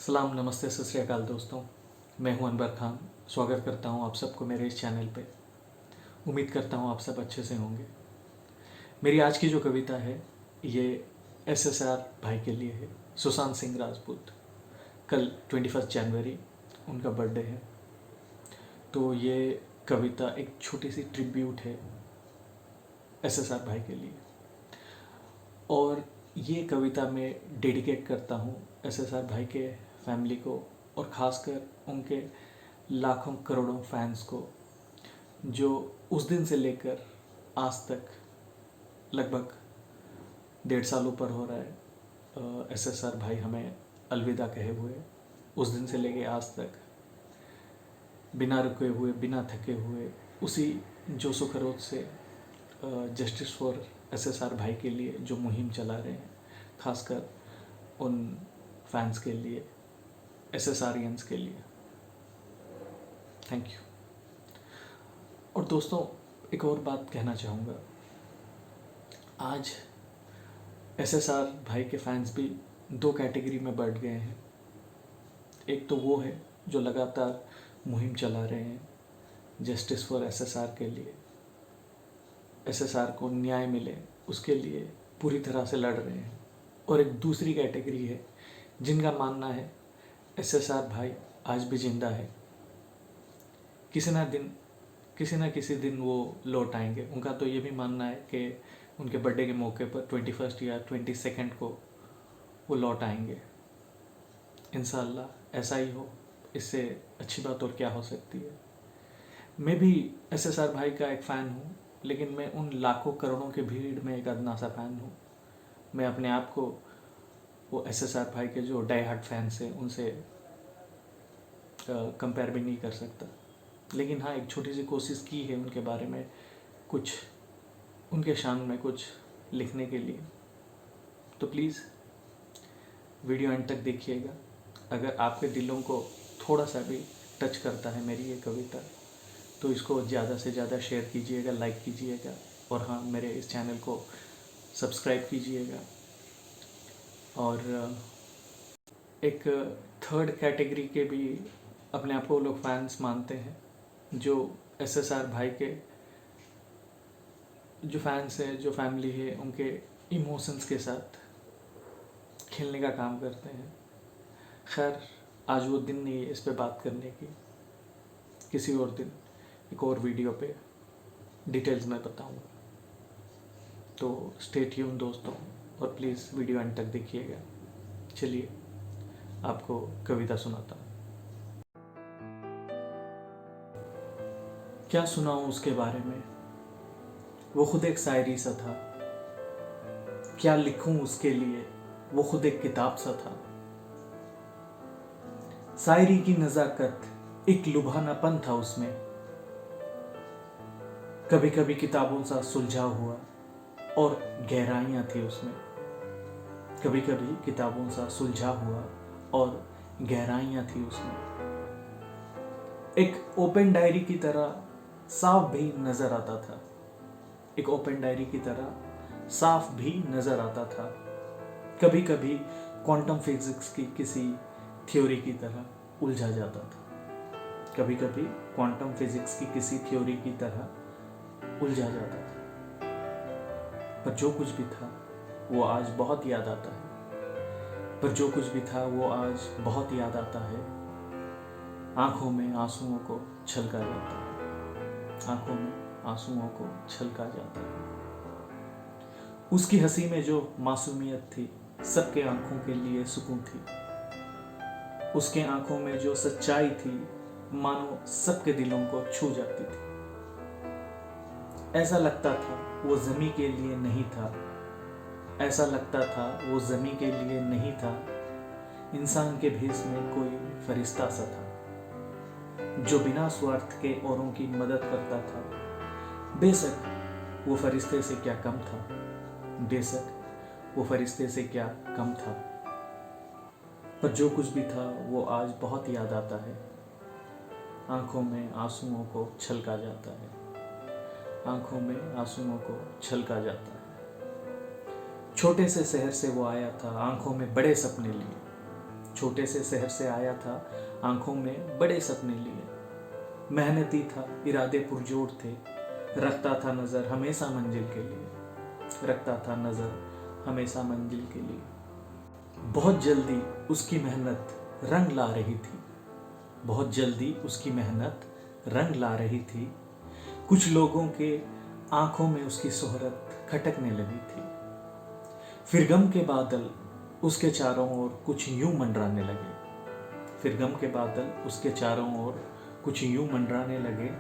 सलाम, नमस्ते, सत श्री अकाल दोस्तों। मैं हूं अनवर खान। स्वागत करता हूं आप सबको मेरे इस चैनल पे। उम्मीद करता हूं आप सब अच्छे से होंगे। मेरी आज की जो कविता है ये एसएसआर भाई के लिए है, सुशांत सिंह राजपूत। कल 21 जनवरी उनका बर्थडे है, तो ये कविता एक छोटी सी ट्रिब्यूट है एसएसआर भाई के लिए। और ये कविता मैं डेडिकेट करता हूँ एसएसआर भाई के फैमिली को, और ख़ासकर उनके लाखों करोड़ों फैंस को जो उस दिन से लेकर आज तक लगभग 1.5 साल ऊपर हो रहा है एसएसआर भाई हमें अलविदा कहे हुए। उस दिन से लेके आज तक बिना रुके हुए, बिना थके हुए, उसी जोशो खरोश से जस्टिस फॉर एसएसआर भाई के लिए जो मुहिम चला रहे हैं, खासकर उन फैंस के लिए, एसएसआरियंस के लिए। Thank you. और दोस्तों, एक और बात कहना चाहूँगा। आज एसएसआर भाई के फैंस भी 2 कैटेगरी में बढ़ गए हैं। एक तो वो है जो लगातार मुहिम चला रहे हैं जस्टिस फॉर एसएसआर के लिए, एसएसआर को न्याय मिले उसके लिए पूरी तरह से लड़ रहे हैं। और एक दूसरी कैटेगरी है जिनका मानना है एसएसआर भाई आज भी जिंदा है, किसी ना किसी दिन वो लौट आएंगे। उनका तो ये भी मानना है कि उनके बर्थडे के मौके पर 21 या 22 को वो लौट आएंगे। इंशाल्लाह ऐसा ही हो, इससे अच्छी बात और क्या हो सकती है। मैं भी एसएसआर भाई का एक फ़ैन हूँ, लेकिन मैं उन लाखों करोड़ों की भीड़ में एक अदना सा फ़ैन हूँ। मैं अपने आप को वो एसएसआर भाई के जो डाई हार्ट फैंस हैं उनसे कंपेयर भी नहीं कर सकता। लेकिन हाँ, एक छोटी सी कोशिश की है उनके बारे में, कुछ उनके शान में कुछ लिखने के लिए। तो प्लीज़ वीडियो एंड तक देखिएगा। अगर आपके दिलों को थोड़ा सा भी टच करता है मेरी ये कविता, तो इसको ज़्यादा से ज़्यादा शेयर कीजिएगा, लाइक कीजिएगा, और हाँ, मेरे इस चैनल को सब्सक्राइब कीजिएगा। और एक थर्ड कैटेगरी के भी अपने आप को लोग फैंस मानते हैं, जो एसएसआर भाई के जो फैंस हैं, जो फैमिली है, उनके इमोशंस के साथ खेलने का काम करते हैं। खैर, आज वो दिन नहीं है इस पे बात करने की। किसी और दिन एक और वीडियो पे डिटेल्स में बताऊंगा। तो स्टे ट्यून दोस्तों, और प्लीज़ वीडियो एंड तक देखिएगा। चलिए आपको कविता सुनाता हूँ। क्या सुनाऊं उसके बारे में, वो खुद एक शायरी सा था। क्या लिखूं उसके लिए, वो खुद एक किताब सा था। शायरी की नज़ाकत, एक लुभानापन था उसमें। कभी कभी किताबों सा सुलझा हुआ और गहराइयां थी उसमें। कभी कभी किताबों सा सुलझा हुआ और गहराइयां थी उसमें। एक ओपन डायरी की तरह साफ भी नजर आता था। एक ओपन डायरी की तरह साफ भी नजर आता था। कभी कभी क्वांटम फिजिक्स की किसी थ्योरी की तरह उलझा जाता था। कभी कभी क्वांटम फिजिक्स की किसी थ्योरी की तरह उलझा जाता था। पर जो कुछ भी था वो आज बहुत याद आता है। पर जो कुछ भी था वो आज बहुत याद आता है। आंखों में आंसुओं को छलका जाता है। आंखों में आंसुओं को छलका जाता है। उसकी हंसी में जो मासूमियत थी, सबके आंखों के लिए सुकून थी। उसके आंखों में जो सच्चाई थी, मानो सबके दिलों को छू जाती थी। ऐसा लगता था वो ज़मी के लिए नहीं था। ऐसा लगता था वो ज़मी के लिए नहीं था। इंसान के भेष में कोई फरिश्ता सा था, जो बिना स्वार्थ के औरों की मदद करता था। बेशक वो फरिश्ते से क्या कम था। बेशक वो फरिश्ते से क्या कम था। पर जो कुछ भी था वो आज बहुत याद आता है। आंखों में आंसुओं को छलका जाता है। आंखों में आंसुओं को छलका जाता है। छोटे से शहर से वो आया था, आंखों में बड़े सपने लिए। छोटे से शहर से आया था, आंखों में बड़े सपने लिए। मेहनती था, इरादे पुरजोर थे, रखता था नज़र हमेशा मंजिल के लिए, रखता था नज़र हमेशा मंजिल के लिए। बहुत जल्दी उसकी मेहनत रंग ला रही थी, बहुत जल्दी उसकी मेहनत रंग ला रही थी। कुछ लोगों के आंखों में उसकी शोहरत खटकने लगी थी। फिर गम के बादल उसके चारों ओर कुछ यूं मंडराने लगे, फिर गम के बादल उसके चारों ओर कुछ यूं मंडराने लगे,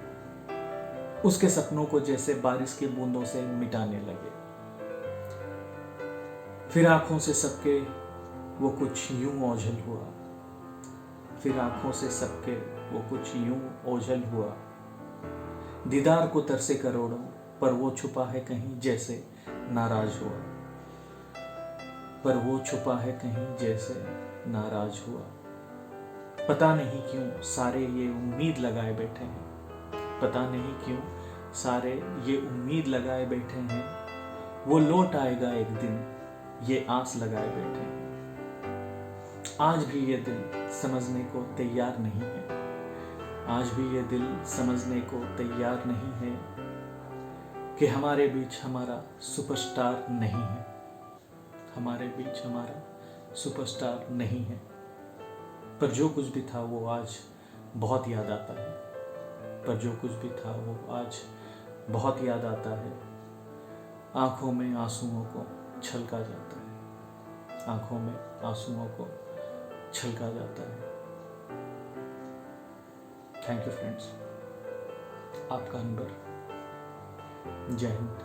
उसके सपनों को जैसे बारिश की बूंदों से मिटाने लगे। फिर आंखों से सबके वो कुछ यूं ओझल हुआ, फिर आंखों से सबके वो कुछ यूं ओझल हुआ। दीदार को तरसे करोड़ों, पर वो छुपा है कहीं जैसे नाराज हुआ, पर वो छुपा है कहीं जैसे नाराज हुआ। पता नहीं क्यों सारे ये उम्मीद लगाए बैठे हैं, पता नहीं क्यों सारे ये उम्मीद लगाए बैठे हैं, वो लौट आएगा एक दिन, ये आस लगाए बैठे हैं। आज भी ये दिल समझने को तैयार नहीं है, आज भी ये दिल समझने को तैयार नहीं है कि हमारे बीच हमारा सुपरस्टार नहीं है, हमारे बीच हमारा सुपरस्टार नहीं है। पर जो कुछ भी था वो आज बहुत याद आता है, पर जो कुछ भी था वो आज बहुत याद आता है। आंखों में आंसुओं को छलका जाता है, आंखों में आंसुओं को छलका जाता है। थैंक यू फ्रेंड्स, आपका अनवर। जय हिंद।